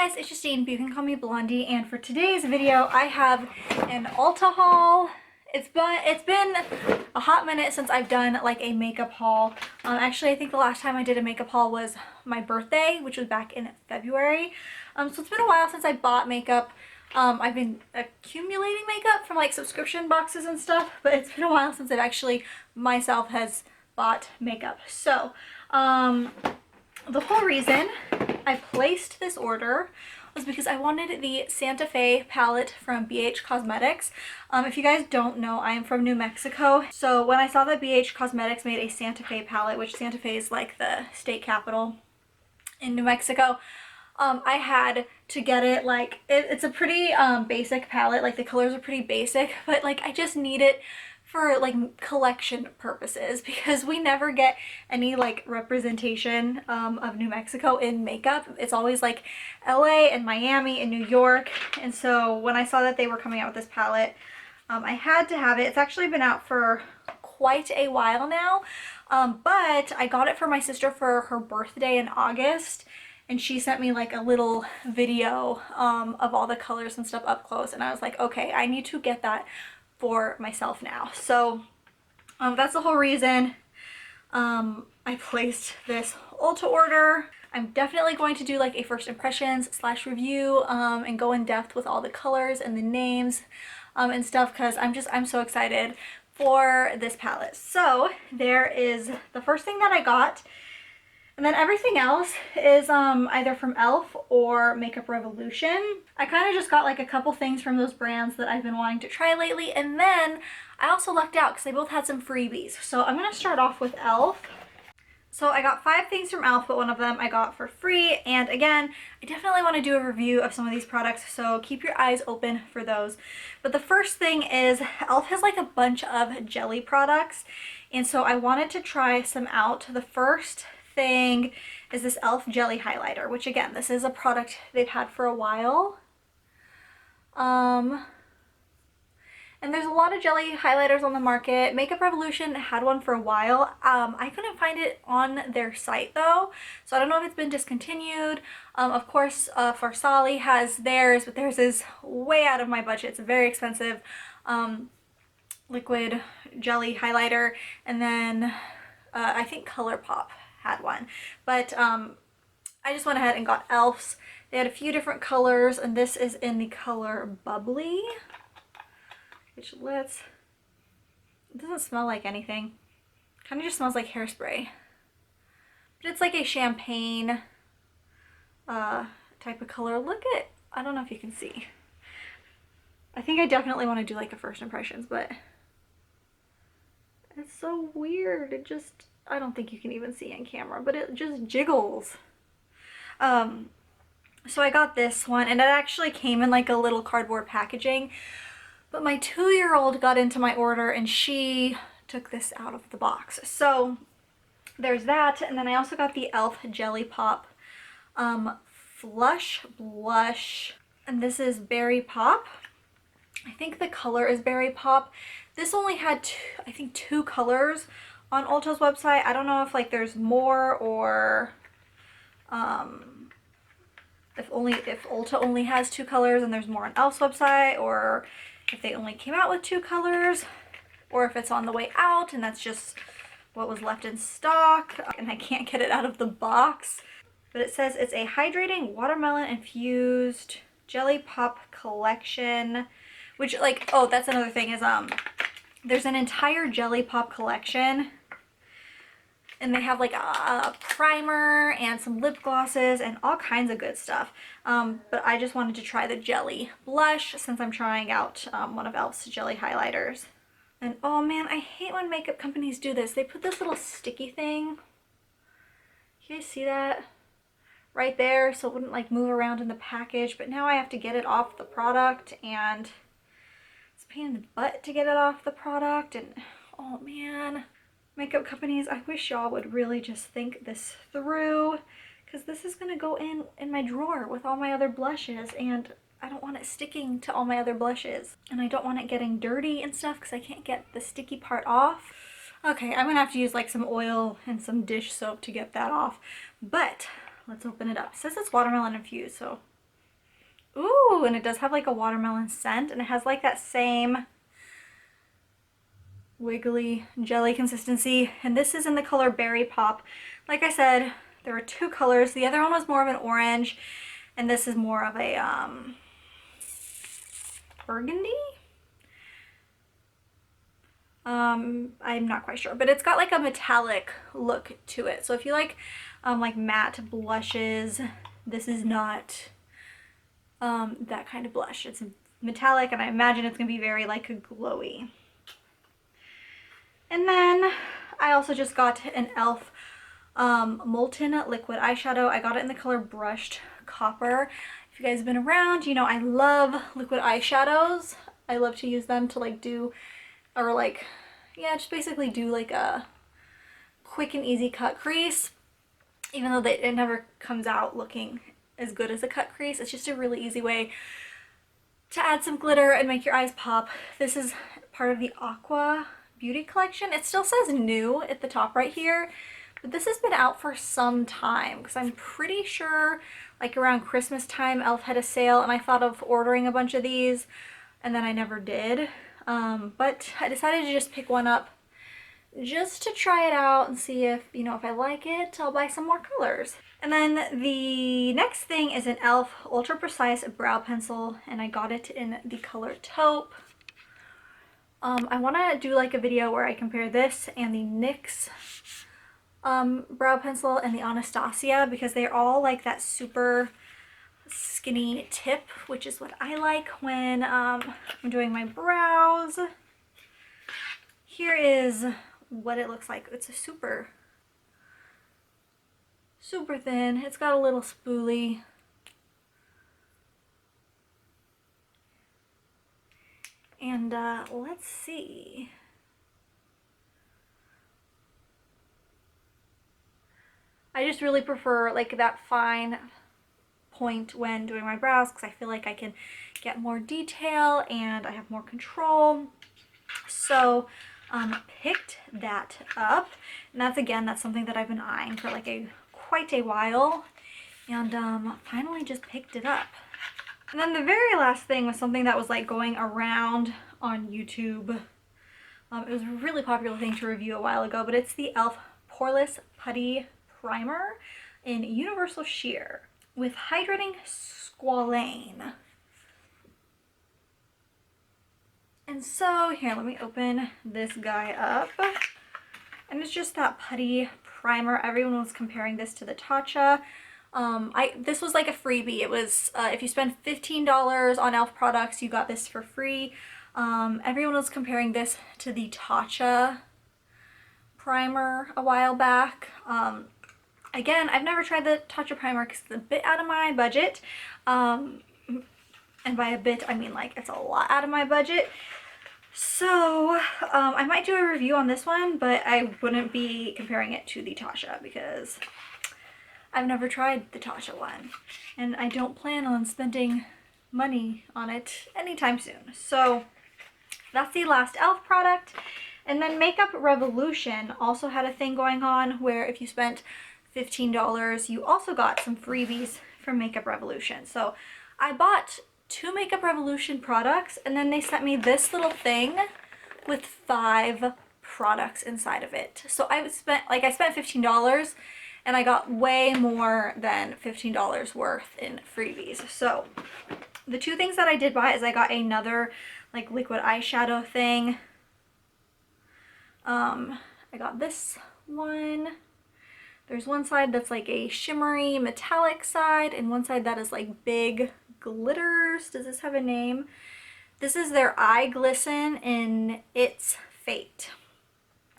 guys, it's Justine, but you can call me Blondie, and for today's video I have an Ulta haul. It's been a hot minute since I've done like a makeup haul. Actually, I think the last time I did a makeup haul was my birthday, which was back in February. So it's been a while since I bought makeup. I've been accumulating makeup from like subscription boxes and stuff, but it's been a while since I've actually myself has bought makeup. So the whole reason I placed this order was because I wanted the Santa Fe palette from BH Cosmetics. If you guys don't know, I am from New Mexico. So when I saw that BH Cosmetics made a Santa Fe palette, which Santa Fe is like the state capital in New Mexico, I had to get it. Like it's a pretty basic palette, like the colors are pretty basic, but like I just need it for like collection purposes because we never get any like representation of New Mexico in makeup. It's always like LA and Miami and New York, and so when I saw that they were coming out with this palette, I had to have it. It's actually been out for quite a while now, but I got it for my sister for her birthday in August, and she sent me like a little video of all the colors and stuff up close, and I was like, okay, I need to get that for myself now. So that's the whole reason I placed this Ulta order. I'm definitely going to do like a first impressions / review and go in depth with all the colors and the names and stuff, because I'm so excited for this palette. So there is the first thing that I got, and then everything else is either from e.l.f. or Makeup Revolution. I kind of just got like a couple things from those brands that I've been wanting to try lately, and then I also lucked out because they both had some freebies. So I'm going to start off with e.l.f. So I got 5 things from e.l.f., but one of them I got for free. And again, I definitely want to do a review of some of these products, so keep your eyes open for those. But the first thing is e.l.f. has like a bunch of jelly products, and so I wanted to try some out. The first thing is this e.l.f. jelly highlighter, which again, this is a product they've had for a while. And there's a lot of jelly highlighters on the market. Makeup Revolution had one for a while. I couldn't find it on their site though, so I don't know if it's been discontinued. Of course, FIRSTBOX has theirs, but theirs is way out of my budget. It's a very expensive liquid jelly highlighter. And then I think ColourPop had one, but I just went ahead and got e.l.f.'s. They had a few different colors, and this is in the color Bubbly, which it doesn't smell like anything. Kind of just smells like hairspray, but it's like a champagne type of color. Look at, I don't know if you can see. I think I definitely want to do like a first impressions, but it's so weird. It just, I don't think you can even see on camera, but it just jiggles. So I got this one, and it actually came in like a little cardboard packaging, but my 2-year-old got into my order and she took this out of the box. So there's that, and then I also got the e.l.f. Jelly Pop Flush Blush, and this is Berry Pop. I think the color is Berry Pop. This only had I think 2 colors on Ulta's website. I don't know if like there's more, or if Ulta only has 2 colors and there's more on e.l.f.'s website, or if they only came out with 2 colors, or if it's on the way out and that's just what was left in stock and I can't get it out of the box. But it says it's a hydrating watermelon infused jelly pop collection, which like, oh, that's another thing is there's an entire jelly pop collection, and they have like a primer and some lip glosses and all kinds of good stuff. But I just wanted to try the jelly blush since I'm trying out one of e.l.f.'s jelly highlighters. And oh man, I hate when makeup companies do this. They put this little sticky thing. Can you guys see that? Right there, so it wouldn't like move around in the package, but now I have to get it off the product, and it's a pain in the butt to get it off the product. And oh man, makeup companies, I wish y'all would really just think this through, because this is going to go in my drawer with all my other blushes, and I don't want it sticking to all my other blushes, and I don't want it getting dirty and stuff because I can't get the sticky part off. Okay, I'm gonna have to use like some oil and some dish soap to get that off, but let's open it up. It says it's watermelon infused, so Ooh, and it does have like a watermelon scent, and it has like that same wiggly jelly consistency. And this is in the color Berry Pop. Like I said, there are two colors. The other one was more of an orange, and this is more of a burgundy. I'm not quite sure, but it's got like a metallic look to it. So if you like matte blushes, this is not that kind of blush. It's metallic, and I imagine it's gonna be very like glowy. And then I also just got an e.l.f. Molten Liquid Eyeshadow. I got it in the color Brushed Copper. If you guys have been around, you know I love liquid eyeshadows. I love to use them to like do, or like, yeah, just basically do like a quick and easy cut crease. Even though it never comes out looking as good as a cut crease, it's just a really easy way to add some glitter and make your eyes pop. This is part of the Aqua Beauty collection. It still says new at the top right here, but this has been out for some time because I'm pretty sure like around Christmas time e.l.f. had a sale, and I thought of ordering a bunch of these and then I never did. But I decided to just pick one up just to try it out and see if, you know, if I like it, I'll buy some more colors. And then the next thing is an e.l.f. Ultra Precise Brow Pencil, and I got it in the color Taupe. I want to do like a video where I compare this and the NYX brow pencil and the Anastasia, because they're all like that super skinny tip, which is what I like when I'm doing my brows. Here is what it looks like. It's a super thin. It's got a little spoolie. And let's see. I just really prefer like that fine point when doing my brows because I feel like I can get more detail and I have more control. So picked that up, and that's something that I've been eyeing for like quite a while, and finally just picked it up. And then the very last thing was something that was like going around on YouTube. It was a really popular thing to review a while ago, but it's the e.l.f. Poreless Putty Primer in Universal Sheer with Hydrating Squalane. And so here, let me open this guy up. And it's just that putty primer. Everyone was comparing this to the Tatcha. This was like a freebie. It was, if you spend $15 on e.l.f. products, you got this for free. Everyone was comparing this to the Tatcha primer a while back. Again, I've never tried the Tatcha primer because it's a bit out of my budget. And by a bit, I mean like it's a lot out of my budget. So I might do a review on this one, but I wouldn't be comparing it to the Tatcha because I've never tried the Tatcha one, and I don't plan on spending money on it anytime soon. So that's the last e.l.f. product. And then Makeup Revolution also had a thing going on where if you spent $15, you also got some freebies from Makeup Revolution. So I bought 2 Makeup Revolution products, and then they sent me this little thing with 5 products inside of it. So I spent $15, and I got way more than $15 worth in freebies. So the 2 things that I did buy is I got another like liquid eyeshadow thing. I got this one. There's one side that's like a shimmery metallic side, and one side that is like big glitters. Does this have a name? This is their Eye Glisten in It's Fate.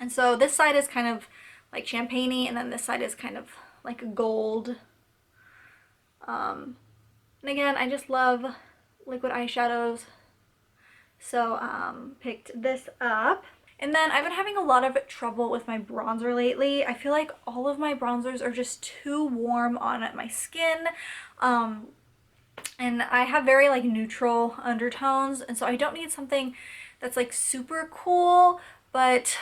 And so this side is kind of like champagne-y, and then this side is kind of like a gold. And again, I just love liquid eyeshadows, so picked this up. And then I've been having a lot of trouble with my bronzer lately. I feel like all of my bronzers are just too warm on my skin. And I have very like neutral undertones, and so I don't need something that's like super cool, but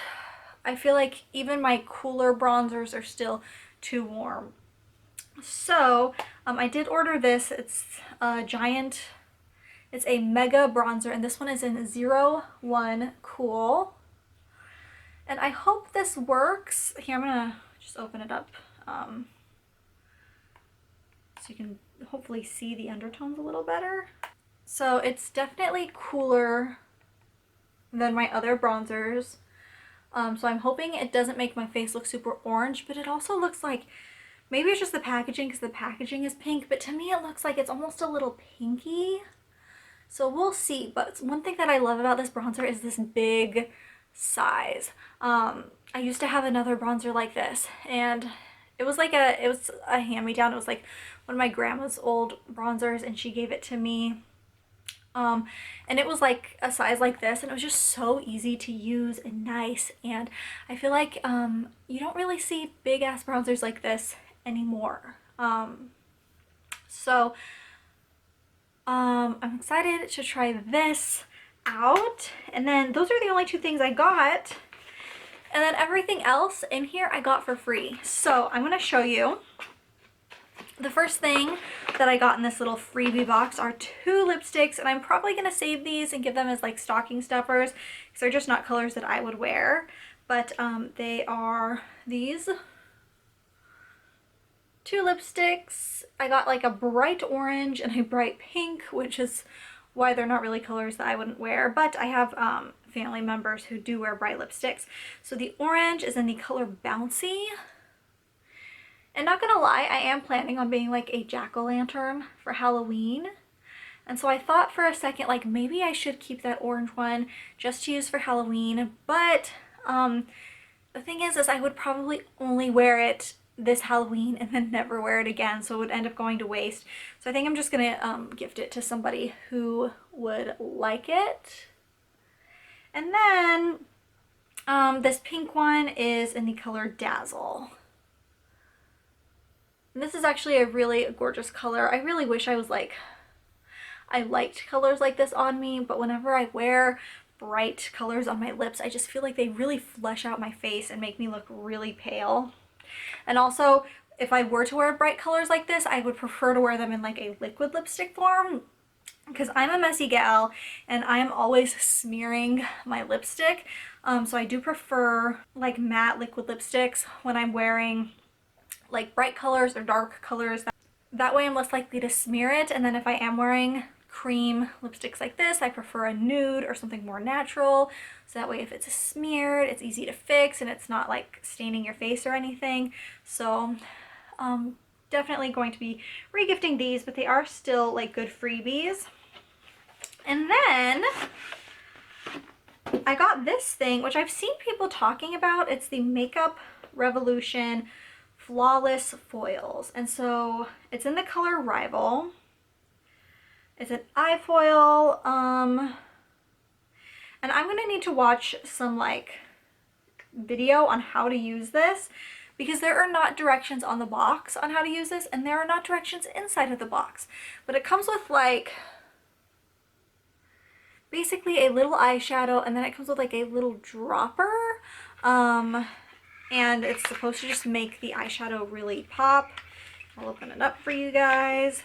I feel like even my cooler bronzers are still too warm. So I did order this. It's a giant, it's a mega bronzer, and this one is in 01 Cool. And I hope this works. Here, I'm gonna just open it up so you can hopefully see the undertones a little better. So it's definitely cooler than my other bronzers. So I'm hoping it doesn't make my face look super orange, but it also looks like, maybe it's just the packaging because the packaging is pink, but to me it looks like it's almost a little pinky. So we'll see. But one thing that I love about this bronzer is this big size. I used to have another bronzer like this, and it was a hand-me-down. It was like one of my grandma's old bronzers, and she gave it to me. And it was like a size like this, and it was just so easy to use and nice, and I feel like you don't really see big ass bronzers like this anymore. So I'm excited to try this out, and then those are the only two things I got, and then everything else in here I got for free. So I'm going to show you. The first thing that I got in this little freebie box are 2 lipsticks, and I'm probably going to save these and give them as like stocking stuffers because they're just not colors that I would wear. But they are these 2 lipsticks. I got like a bright orange and a bright pink, which is why they're not really colors that I wouldn't wear, but I have family members who do wear bright lipsticks. So the orange is in the color Bouncy. And not gonna lie, I am planning on being like a jack-o'-lantern for Halloween. And so I thought for a second, like maybe I should keep that orange one just to use for Halloween. But the thing is I would probably only wear it this Halloween and then never wear it again. So it would end up going to waste. So I think I'm just gonna gift it to somebody who would like it. And then this pink one is in the color Dazzle. And this is actually a really gorgeous color. I really wish I liked colors like this on me, but whenever I wear bright colors on my lips, I just feel like they really flesh out my face and make me look really pale. And also, if I were to wear bright colors like this, I would prefer to wear them in like a liquid lipstick form, because I'm a messy gal and I am always smearing my lipstick. So I do prefer like matte liquid lipsticks when I'm wearing like bright colors or dark colors. That way I'm less likely to smear it. And then if I am wearing cream lipsticks like this, I prefer a nude or something more natural. So that way if it's smeared, it's easy to fix and it's not like staining your face or anything. So definitely going to be regifting these, but they are still like good freebies. And then I got this thing, which I've seen people talking about. It's the Makeup Revolution Flawless Foils. And so it's in the color Rival. It's an eye foil. And I'm gonna need to watch some like video on how to use this, because there are not directions on the box on how to use this, and there are not directions inside of the box. But it comes with like basically a little eyeshadow, and then it comes with like a little dropper. And it's supposed to just make the eyeshadow really pop. I'll open it up for you guys.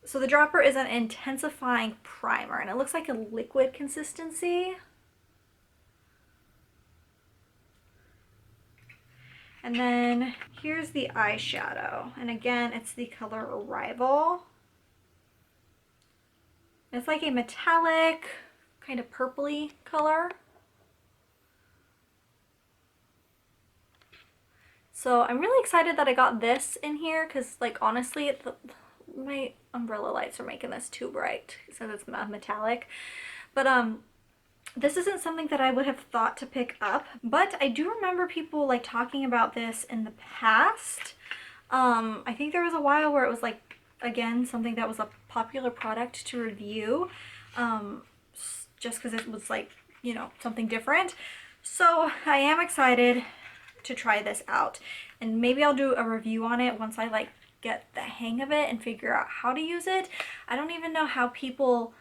So the dropper is an intensifying primer, and it looks like a liquid consistency. And then here's the eyeshadow. And again, it's the color Arrival. It's like a metallic, kind of purpley color. So I'm really excited that I got this in here, because like honestly, my umbrella lights are making this too bright since it's metallic. But this isn't something that I would have thought to pick up, but I do remember people like talking about this in the past. I think there was a while where it was like, again, something that was a popular product to review, just because it was like, you know, something different. So I am excited to try this out, and maybe I'll do a review on it once I like get the hang of it and figure out how to use it. I don't even know how people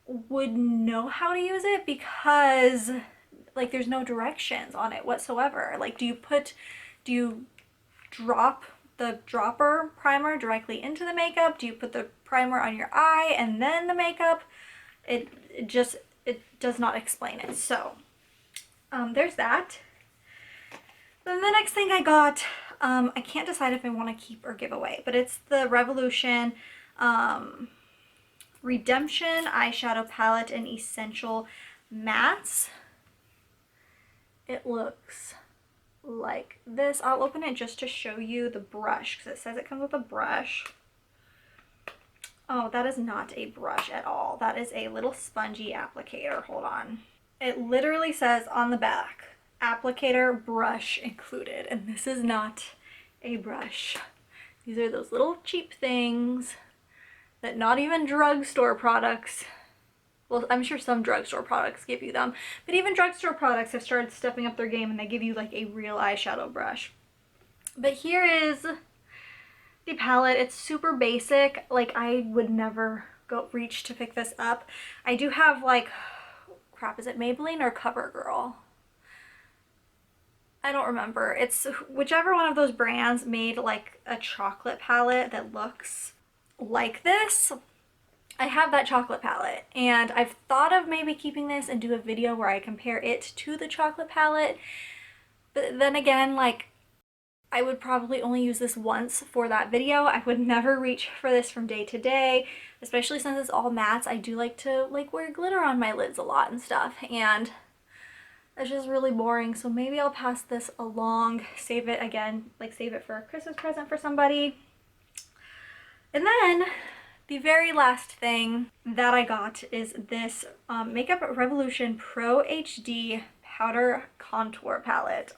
would know how to use it, because like there's no directions on it whatsoever. Like do you drop the dropper primer directly into the makeup? Do you put the primer on your eye and then the makeup? It does not explain it. So there's that. Then the next thing I got, I can't decide if I want to keep or give away, but it's the Revolution Redemption eyeshadow palette in Essential Mattes. It looks like this. I'll open it just to show you the brush because it says it comes with a brush. Oh, that is not a brush at all. That is a little spongy applicator. Hold on. It literally says on the back, applicator brush included, and this is not a brush. These are those little cheap things that not even drugstore products, well, I'm sure some drugstore products give you them, but even drugstore products have started stepping up their game and they give you like a real eyeshadow brush. But here is the palette. It's super basic. Like, I would never reach to pick this up. I do have like, crap, is it Maybelline or CoverGirl? I don't remember. It's whichever one of those brands made like a chocolate palette that looks like this. I have that chocolate palette and I've thought of maybe keeping this and do a video where I compare it to the chocolate palette. But then again, like, I would probably only use this once for that video. I would never reach for this from day to day, especially since it's all mattes. I do like to wear glitter on my lids a lot and stuff, and it's just really boring. So maybe I'll pass this along, save it again, like save it for a Christmas present for somebody. And then the very last thing that I got is this Makeup Revolution Pro HD Powder Contour Palette.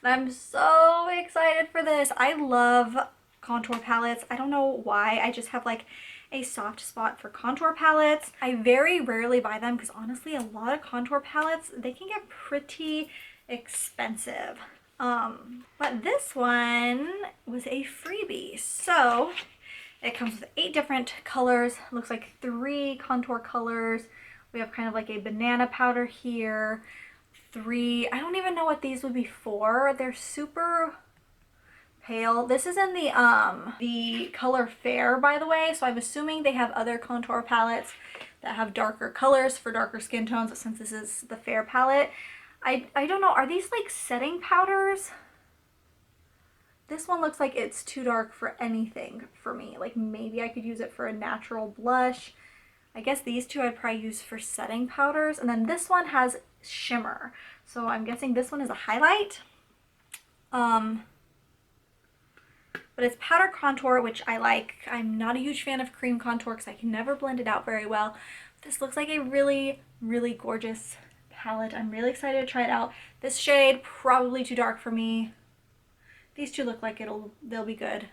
I'm so excited for this. I love contour palettes. I don't know why. I just have like a soft spot for contour palettes. I very rarely buy them because honestly a lot of contour palettes, they can get pretty expensive. But this one was a freebie. So it comes with 8 different colors. It looks like 3 contour colors. We have kind of like a banana powder here. 3, I don't even know what these would be for. They're super pale. This is in the color Fair, by the way, so I'm assuming they have other contour palettes that have darker colors for darker skin tones, since this is the Fair palette. I don't know, are these like setting powders? This one looks like it's too dark for anything for me. Like, maybe I could use it for a natural blush. I guess these two I'd probably use for setting powders. And then this one has shimmer. So I'm guessing this one is a highlight. But it's powder contour, which I like. I'm not a huge fan of cream contour because I can never blend it out very well. This looks like a really, really gorgeous palette. I'm really excited to try it out. This shade, probably too dark for me. These two look like they'll be good.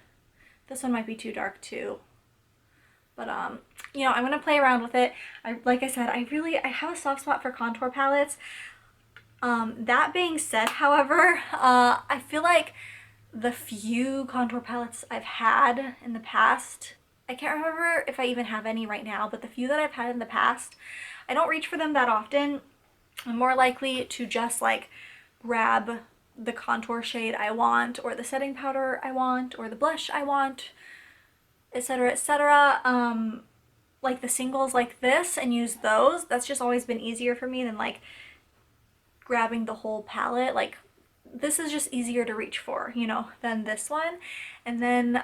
This one might be too dark too. But you know, I'm gonna play around with it. Like I said, I have a soft spot for contour palettes. That being said, however, I feel like the few contour palettes I've had in the past, I can't remember if I even have any right now, but the few that I've had in the past, I don't reach for them that often. I'm more likely to just like grab the contour shade I want, or the setting powder I want, or the blush I want, etc, etc. Like the singles like this, and use those. That's just always been easier for me than like grabbing the whole palette. Like, this is just easier to reach for, you know, than this one. And then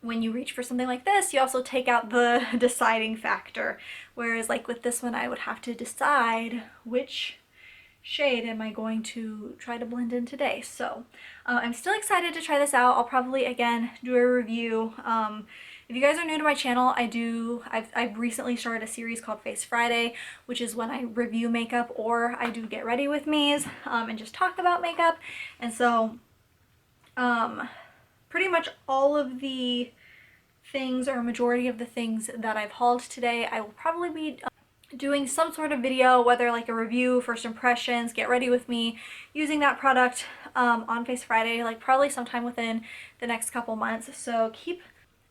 when you reach for something like this, you also take out the deciding factor, whereas like with this one I would have to decide which shade am I going to try to blend in today. So I'm still excited to try this out. I'll probably again do a review. If you guys are new to my channel, I've recently started a series called Face Friday, which is when I review makeup, or I do get ready with me's and just talk about makeup. And so pretty much all of the things, or a majority of the things that I've hauled today, I will probably be doing some sort of video, whether like a review, first impressions, get ready with me using that product on Face Friday, like probably sometime within the next couple months. So keep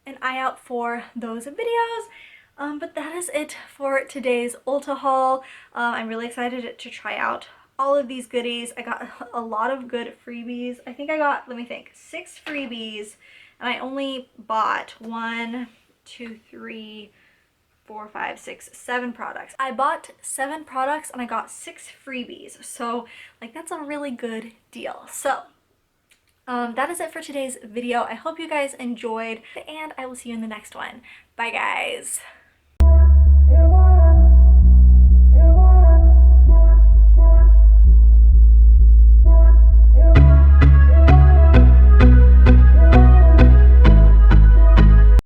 an eye out for those videos. But that is it for today's Ulta haul. I'm really excited to try out all of these goodies. I got a lot of good freebies. I think I got, let me think, 6 freebies, and I only bought 1, 2, 3, 4, 5, 6, 7 products. I bought 7 products and I got 6 freebies. So like that's a really good deal. So that is it for today's video. I hope you guys enjoyed, and I will see you in the next one. Bye guys.